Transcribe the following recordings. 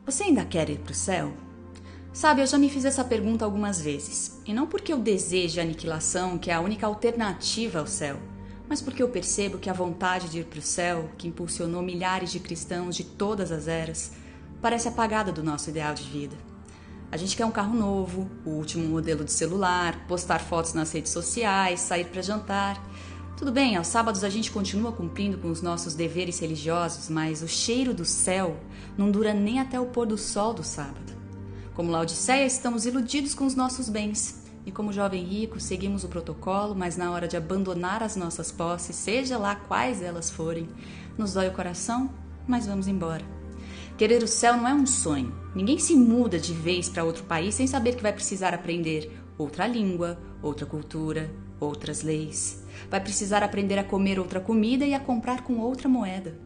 Você ainda quer ir para o céu? Sabe, eu já me fiz essa pergunta algumas vezes. E não porque eu deseje a aniquilação, que é a única alternativa ao céu, mas porque eu percebo que a vontade de ir para o céu, que impulsionou milhares de cristãos de todas as eras, parece apagada do nosso ideal de vida. A gente quer um carro novo, o último modelo de celular, postar fotos nas redes sociais, sair para jantar. Tudo bem, aos sábados a gente continua cumprindo com os nossos deveres religiosos, mas o cheiro do céu não dura nem até o pôr do sol do sábado. Como Laodiceia, estamos iludidos com os nossos bens. E como jovem rico, seguimos o protocolo, mas na hora de abandonar as nossas posses, seja lá quais elas forem, nos dói o coração, mas vamos embora. Querer o céu não é um sonho. Ninguém se muda de vez para outro país sem saber que vai precisar aprender outra língua, outra cultura, outras leis. Vai precisar aprender a comer outra comida e a comprar com outra moeda.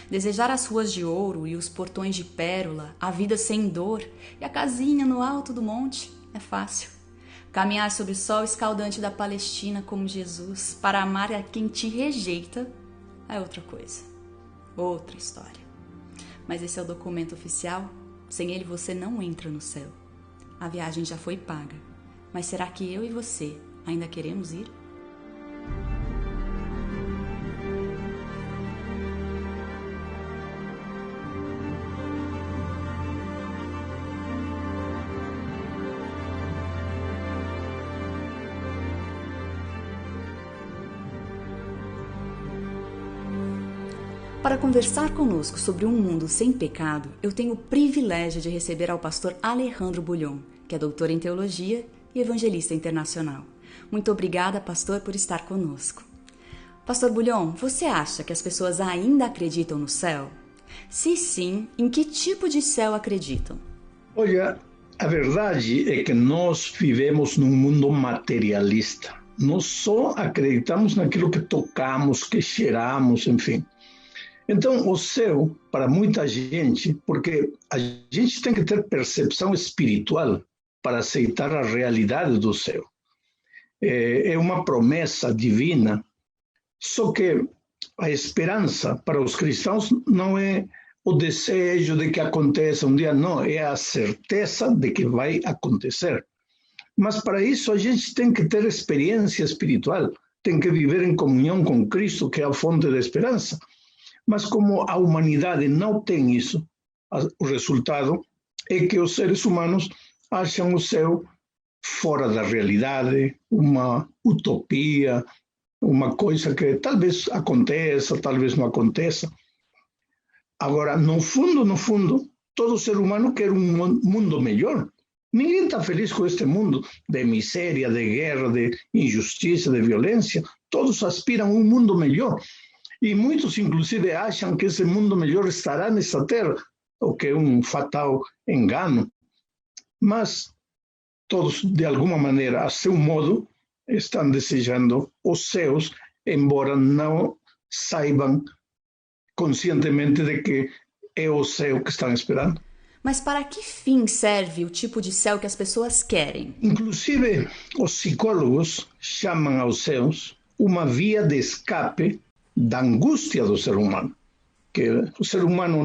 Desejar as ruas de ouro e os portões de pérola, a vida sem dor e a casinha no alto do monte é fácil. Caminhar sob o sol escaldante da Palestina como Jesus para amar a quem te rejeita é outra coisa, outra história. Mas esse é o documento oficial, sem ele você não entra no céu. A viagem já foi paga, mas será que eu e você ainda queremos ir? Para conversar conosco sobre um mundo sem pecado, eu tenho o privilégio de receber ao pastor Alejandro Bulhon, que é doutor em teologia e evangelista internacional. Muito obrigada, pastor, por estar conosco. Pastor Bulhon, você acha que as pessoas ainda acreditam no céu? Se sim, em que tipo de céu acreditam? Olha, a verdade é que nós vivemos num mundo materialista. Nós só acreditamos naquilo que tocamos, que cheiramos, enfim. Então, o céu, para muita gente, porque a gente tem que ter percepção espiritual para aceitar a realidade do céu. É uma promessa divina, só que a esperança para os cristãos não é o desejo de que aconteça um dia, não, é a certeza de que vai acontecer. Mas para isso a gente tem que ter experiência espiritual, tem que viver em comunhão com Cristo, que é a fonte da esperança. Mas como a humanidade não tem isso, o resultado é que os seres humanos acham o céu fora da realidade, uma utopia, uma coisa que talvez aconteça, talvez não aconteça. Agora, no fundo, todo ser humano quer um mundo melhor. Ninguém está feliz com este mundo de miséria, de guerra, de injustiça, de violência. Todos aspiram a um mundo melhor. E muitos, inclusive, acham que esse mundo melhor estará nessa terra, o que é um fatal engano. Mas todos, de alguma maneira, a seu modo, estão desejando os céus, embora não saibam conscientemente de que é o céu que estão esperando. Mas para que fim serve o tipo de céu que as pessoas querem? Inclusive, os psicólogos chamam aos céus uma via de escape da angústia do ser humano, que o ser humano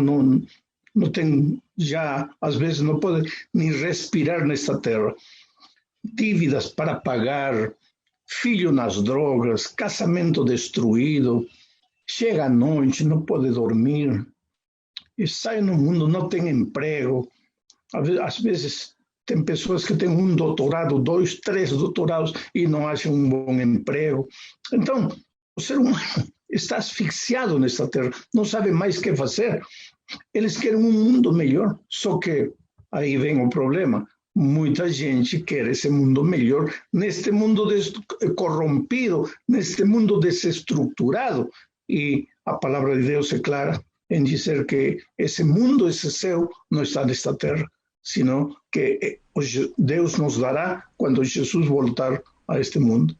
não tem já, às vezes não pode nem respirar nesta terra. Dívidas para pagar, filho nas drogas, casamento destruído, chega à noite, não pode dormir, e sai no mundo, não tem emprego. Às vezes tem pessoas que têm um doutorado, 2, 3 doutorados e não acham um bom emprego. Então, o ser humano está asfixiado nesta terra, não sabe mais o que fazer. Eles querem um mundo melhor, só que aí vem o problema. Muita gente quer esse mundo melhor neste mundo corrompido, neste mundo desestruturado. E a palavra de Deus é clara em dizer que esse mundo, esse céu, não está nesta terra, sino que Deus nos dará quando Jesus voltar a este mundo.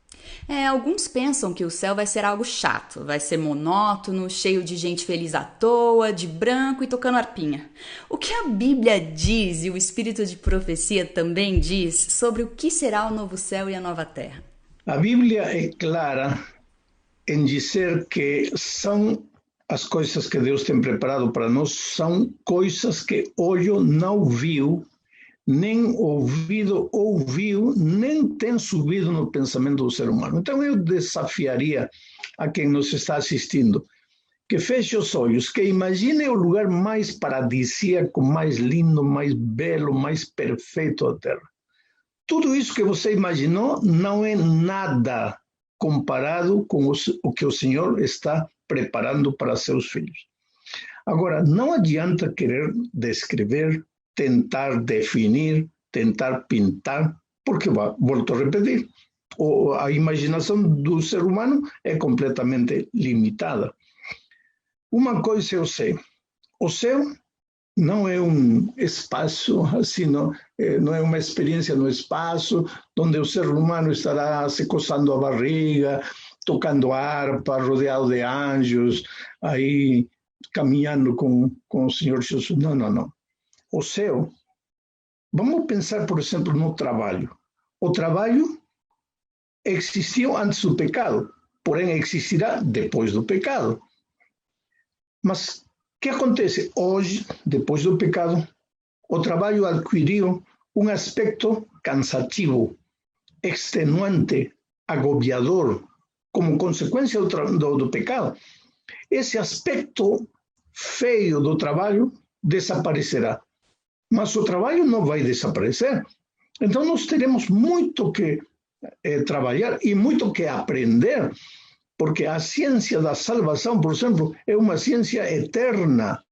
Alguns pensam que o céu vai ser algo chato, vai ser monótono, cheio de gente feliz à toa, de branco e tocando arpinha. O que a Bíblia diz e o Espírito de Profecia também diz sobre o que será o novo céu e a nova terra? A Bíblia é clara em dizer que são as coisas que Deus tem preparado para nós são coisas que olho não viu, nem ouvido ouviu, nem tem subido no pensamento do ser humano. Então eu desafiaria a quem nos está assistindo que feche os olhos, que imagine o lugar mais paradisíaco, mais lindo, mais belo, mais perfeito da Terra. Tudo isso que você imaginou não é nada comparado com o que o Senhor está preparando para seus filhos. Agora, não adianta querer descrever, tentar definir, tentar pintar, porque, volto a repetir, a imaginação do ser humano é completamente limitada. Uma coisa eu sei, o céu não é um espaço, assim, não é uma experiência no espaço, onde o ser humano estará se coçando a barriga, tocando harpa, rodeado de anjos, aí caminhando com o Senhor Jesus. Não, não, não. O céu, vamos pensar, por exemplo, no trabalho. O trabalho existiu antes do pecado, porém existirá depois do pecado. Mas o que acontece? Hoje, depois do pecado, o trabalho adquiriu um aspecto cansativo, extenuante, agobiador, como consequência do pecado. Esse aspecto feio do trabalho desaparecerá. Mas o trabalho não vai desaparecer. Então nós teremos muito que trabalhar e muito que aprender, porque a ciência da salvação, por exemplo, é uma ciência eterna.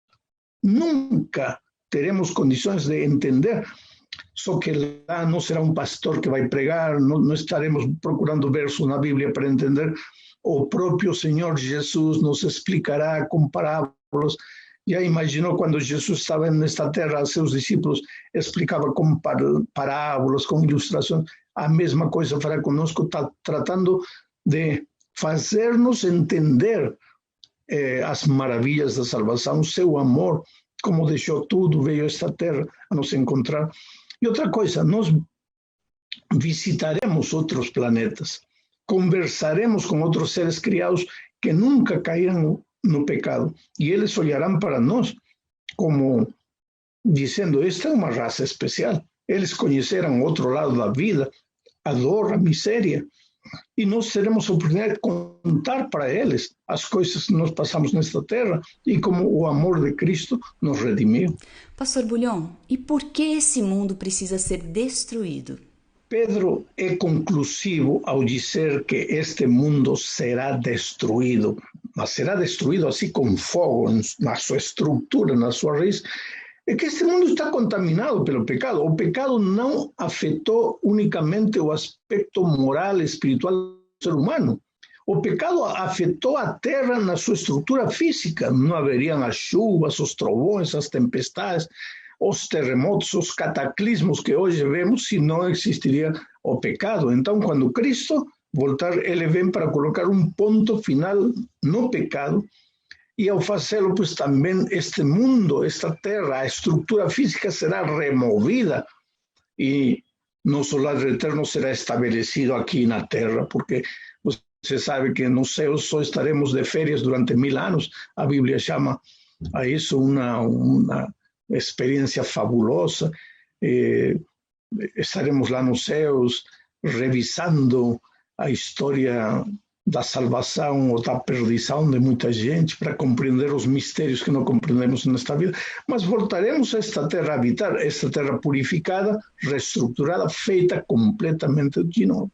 Nunca teremos condições de entender, só que lá não será um pastor que vai pregar, não estaremos procurando versos na Bíblia para entender. O próprio Senhor Jesus nos explicará com parábolas. Já imaginou quando Jesus estava nesta terra, seus discípulos explicava com parábolas, com ilustrações. A mesma coisa fará conosco, tratando de fazer-nos entender as maravilhas da salvação, seu amor, como deixou tudo, veio a esta terra a nos encontrar. E outra coisa, nós visitaremos outros planetas, conversaremos com outros seres criados que nunca caíram no pecado, e eles olharão para nós como dizendo, esta é uma raça especial. Eles conheceram outro lado da vida, a dor, a miséria, e nós teremos a oportunidade de contar para eles as coisas que nós passamos nesta terra e como o amor de Cristo nos redimiu. Pastor Bulhon, e por que esse mundo precisa ser destruído? Pedro é conclusivo ao dizer que este mundo será destruído, mas será destruído assim com fogo na sua estrutura, na sua raiz. É que este mundo está contaminado pelo pecado. O pecado não afetou unicamente o aspecto moral e espiritual do ser humano. O pecado afetou a terra na sua estrutura física. Não haveriam as chuvas, os trovões, as tempestades, os terremotos, os cataclismos que hoje vemos se não existiria o pecado. Então, quando Cristo voltar, ele vem para colocar um ponto final no pecado. E ao fazê-lo, pois também este mundo, esta terra, a estrutura física será removida e nosso lar eterno será estabelecido aqui na terra, porque você sabe que no céu só estaremos de férias durante 1000 anos. A Bíblia chama a isso uma experiência fabulosa. Estaremos lá nos céus revisando a história da salvação ou da perdição de muita gente, para compreender os mistérios que não compreendemos nesta vida, mas voltaremos a esta terra a habitar, esta terra purificada, reestruturada, feita completamente de novo.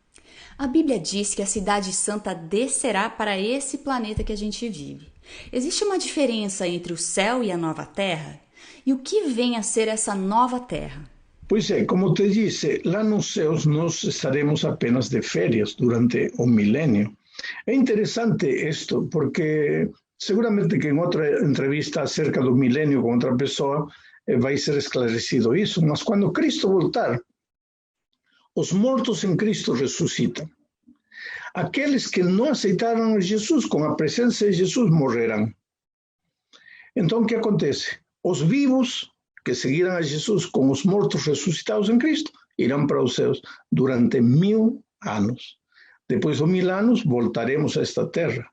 A Bíblia diz que a cidade santa descerá para esse planeta que a gente vive. Existe uma diferença entre o céu e a nova terra? E o que vem a ser essa nova terra? Pois é, como te disse, lá nos céus nós estaremos apenas de férias durante o milênio. É interessante isto, porque seguramente que em outra entrevista acerca do milênio com outra pessoa vai ser esclarecido isso, mas quando Cristo voltar, os mortos em Cristo ressuscitam. Aqueles que não aceitaram Jesus, com a presença de Jesus, morrerão. Então o que acontece? Os vivos que seguiram a Jesus com os mortos ressuscitados em Cristo irão para os céus durante 1000 anos. Depois de 1000 anos, voltaremos a esta terra.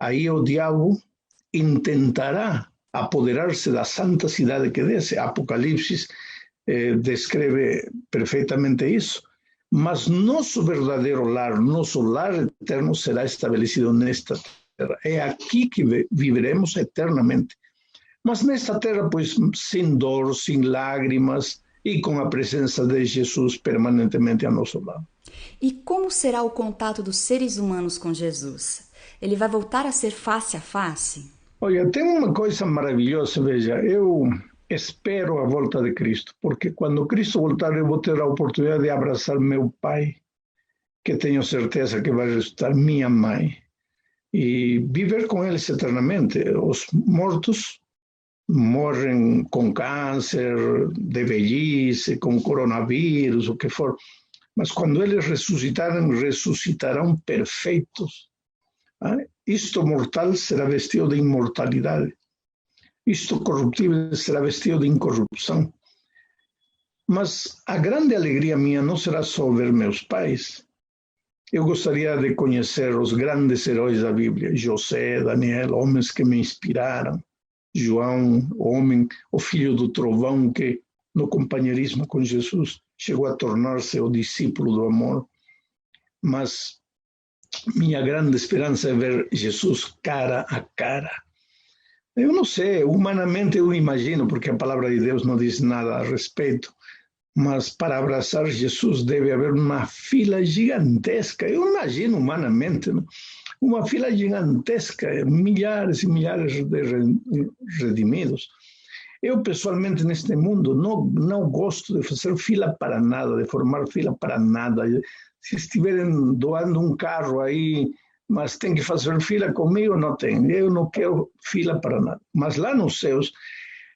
Aí o diabo intentará apoderar-se da santa cidade que desce. Apocalipse descreve perfeitamente isso. Mas nosso verdadeiro lar, nosso lar eterno será estabelecido nesta terra. É aqui que viveremos eternamente. Mas nesta terra, pois, sem dor, sem lágrimas e com a presença de Jesus permanentemente a nosso lado. E como será o contato dos seres humanos com Jesus? Ele vai voltar a ser face a face? Olha, tem uma coisa maravilhosa, veja, eu espero a volta de Cristo, porque quando Cristo voltar eu vou ter a oportunidade de abraçar meu pai, que tenho certeza que vai ressuscitar minha mãe, e viver com eles eternamente. Os mortos morrem com câncer, de velhice, com coronavírus, o que for, mas quando eles ressuscitarem, ressuscitarão perfeitos. Isto mortal será vestido de imortalidade. Isto corruptível será vestido de incorrupção. Mas a grande alegria minha não será só ver meus pais. Eu gostaria de conhecer os grandes heróis da Bíblia, José, Daniel, homens que me inspiraram. João, o filho do trovão que, no companheirismo com Jesus, chegou a tornar-se o discípulo do amor. Mas minha grande esperança é ver Jesus cara a cara. Eu não sei, humanamente eu imagino, porque a palavra de Deus não diz nada a respeito, mas para abraçar Jesus deve haver uma fila gigantesca. Eu imagino humanamente, não? Uma fila gigantesca, milhares e milhares de redimidos. Eu, pessoalmente, neste mundo, não gosto de fazer fila para nada, de formar fila para nada. Se estiverem doando um carro aí, mas tem que fazer fila comigo, não tem. Eu não quero fila para nada. Mas lá nos céus,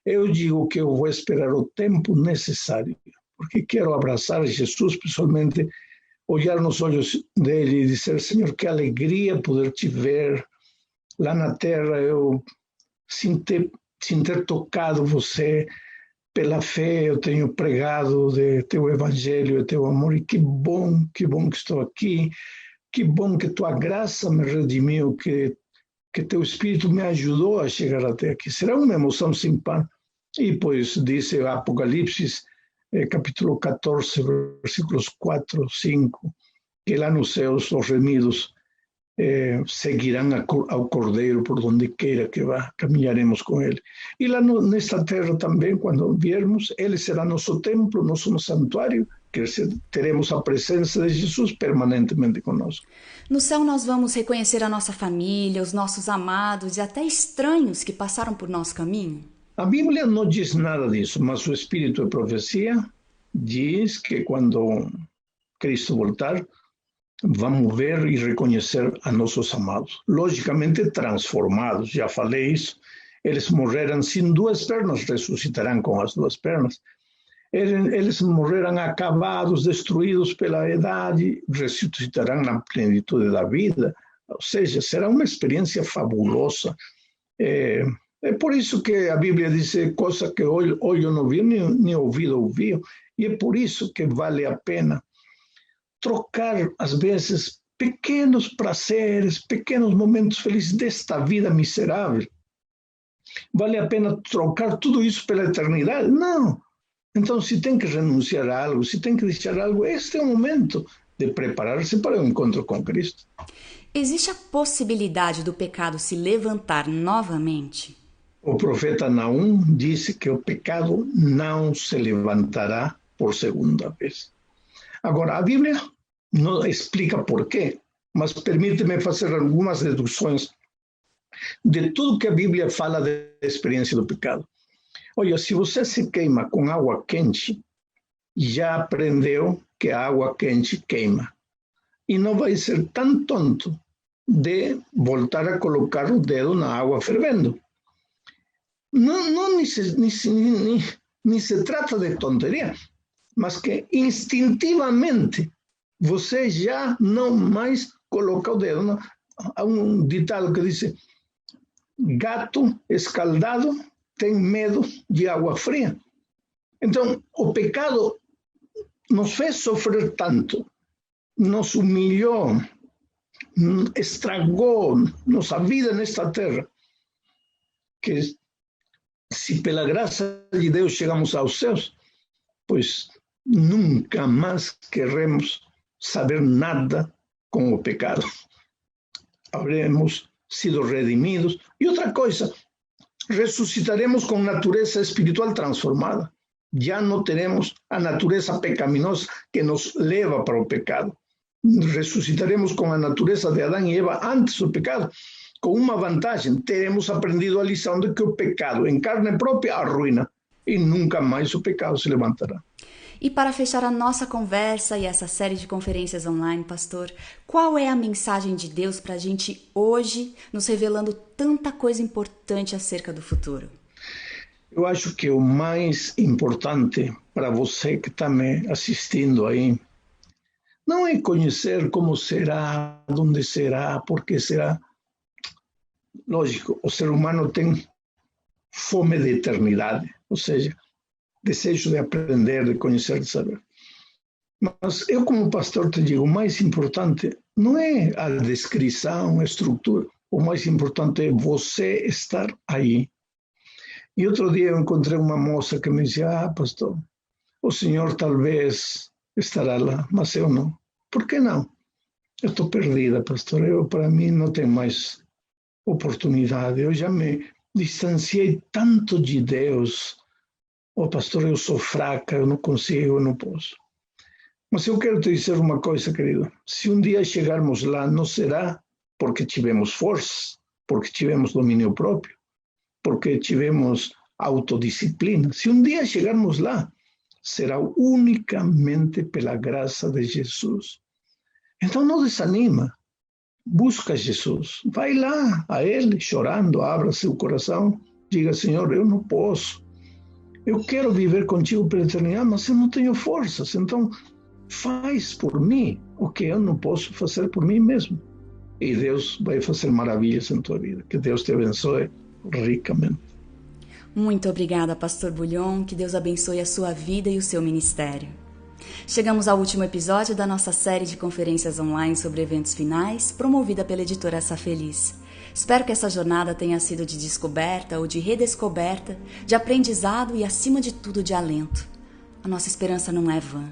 eu digo que eu vou esperar o tempo necessário, porque quero abraçar Jesus pessoalmente, olhar nos olhos dele e dizer: Senhor, que alegria poder te ver lá na terra. Eu, sem ter tocado você, pela fé eu tenho pregado de teu evangelho, de teu amor, e que bom que estou aqui, que bom que tua graça me redimiu, que teu Espírito me ajudou a chegar até aqui. Será uma emoção sem par. E pois diz Apocalipse, capítulo 14, versículos 4, 5, que lá nos céus os remidos seguirão ao Cordeiro por donde queira que vá, caminharemos com ele. E lá nesta terra também, quando viermos, ele será nosso templo, nosso santuário, que teremos a presença de Jesus permanentemente conosco. No céu nós vamos reconhecer a nossa família, os nossos amados e até estranhos que passaram por nosso caminho? A Bíblia não diz nada disso, mas o Espírito de Profecia diz que quando Cristo voltar, vamos ver e reconhecer a nossos amados. Logicamente transformados, já falei isso. Eles morreram sem duas pernas, ressuscitarão com as duas pernas. Eles morreram acabados, destruídos pela idade, ressuscitarão na plenitude da vida. Ou seja, será uma experiência fabulosa. É por isso que a Bíblia diz coisa que olho não viu, nem ouvido ouviu. E é por isso que vale a pena trocar, às vezes, pequenos prazeres, pequenos momentos felizes desta vida miserável. Vale a pena trocar tudo isso pela eternidade? Não. Então, se tem que renunciar a algo, se tem que deixar algo, este é o momento de preparar-se para o encontro com Cristo. Existe a possibilidade do pecado se levantar novamente? O profeta Naum disse que o pecado não se levantará por segunda vez. Agora, a Bíblia não explica por quê, mas permite-me fazer algumas deduções de tudo que a Bíblia fala da experiência do pecado. Olha, se você se queima com água quente, já aprendeu que a água quente queima. E não vai ser tão tonto de voltar a colocar o dedo na água fervendo. Não nem se trata de tonteria, mas que instintivamente você já não mais coloca o dedo. Não? Há um ditado que diz: gato escaldado tem medo de água fria. Então, o pecado nos fez sofrer tanto, nos humilhou, estragou nossa vida nesta terra, que se pela graça de Deus chegamos aos céus, pois nunca mais queremos saber nada com o pecado. Habremos sido redimidos. E outra coisa, ressuscitaremos com natureza espiritual transformada. Já não teremos a natureza pecaminosa que nos leva para o pecado. Ressuscitaremos com a natureza de Adão e Eva antes do pecado, com uma vantagem: teremos aprendido a lição de que o pecado em carne própria arruina, e nunca mais o pecado se levantará. E para fechar a nossa conversa e essa série de conferências online, pastor, qual é a mensagem de Deus para a gente hoje, nos revelando tanta coisa importante acerca do futuro? Eu acho que o mais importante para você que está me assistindo aí não é conhecer como será, onde será, por que será. Lógico, o ser humano tem fome de eternidade, ou seja, desejo de aprender, de conhecer, de saber. Mas eu, como pastor, te digo, o mais importante não é a descrição, a estrutura. O mais importante é você estar aí. E outro dia eu encontrei uma moça que me dizia: pastor, o senhor talvez estará lá, mas eu não. Por que não? Eu estou perdida, pastor. Para mim, não tem mais oportunidade. Eu já me distanciei tanto de Deus. Pastor, eu sou fraca, eu não consigo, eu não posso. Mas eu quero te dizer uma coisa, querido. Se um dia chegarmos lá, não será porque tivemos força, porque tivemos domínio próprio, porque tivemos autodisciplina. Se um dia chegarmos lá, será unicamente pela graça de Jesus. Então não desanima. Busca Jesus. Vai lá a Ele, chorando, abra seu coração. Diga: Senhor, eu não posso. Eu quero viver contigo pela eternidade, mas eu não tenho forças. Então, faz por mim o que eu não posso fazer por mim mesmo. E Deus vai fazer maravilhas em tua vida. Que Deus te abençoe ricamente. Muito obrigada, pastor Bulhon. Que Deus abençoe a sua vida e o seu ministério. Chegamos ao último episódio da nossa série de conferências online sobre eventos finais, promovida pela editora Sa Feliz. Espero que essa jornada tenha sido de descoberta ou de redescoberta, de aprendizado e, acima de tudo, de alento. A nossa esperança não é vã.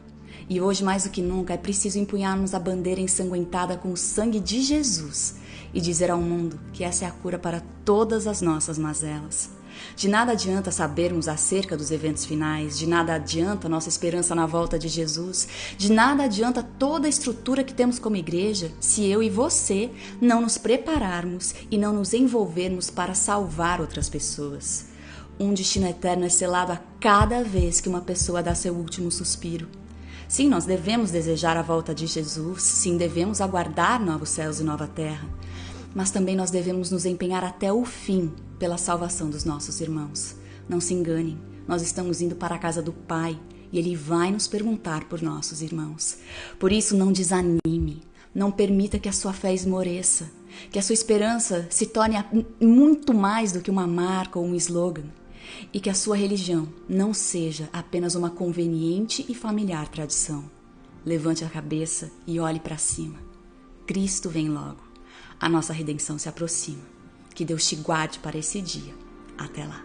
E hoje, mais do que nunca, é preciso empunharmos a bandeira ensanguentada com o sangue de Jesus e dizer ao mundo que essa é a cura para todas as nossas mazelas. De nada adianta sabermos acerca dos eventos finais, de nada adianta nossa esperança na volta de Jesus, de nada adianta toda a estrutura que temos como igreja se eu e você não nos prepararmos e não nos envolvermos para salvar outras pessoas. Um destino eterno é selado a cada vez que uma pessoa dá seu último suspiro. Sim, nós devemos desejar a volta de Jesus, sim, devemos aguardar novos céus e nova terra, mas também nós devemos nos empenhar até o fim pela salvação dos nossos irmãos. Não se enganem, nós estamos indo para a casa do Pai e Ele vai nos perguntar por nossos irmãos. Por isso, não desanime, não permita que a sua fé esmoreça, que a sua esperança se torne muito mais do que uma marca ou um slogan, e que a sua religião não seja apenas uma conveniente e familiar tradição. Levante a cabeça e olhe para cima. Cristo vem logo. A nossa redenção se aproxima. Que Deus te guarde para esse dia. Até lá.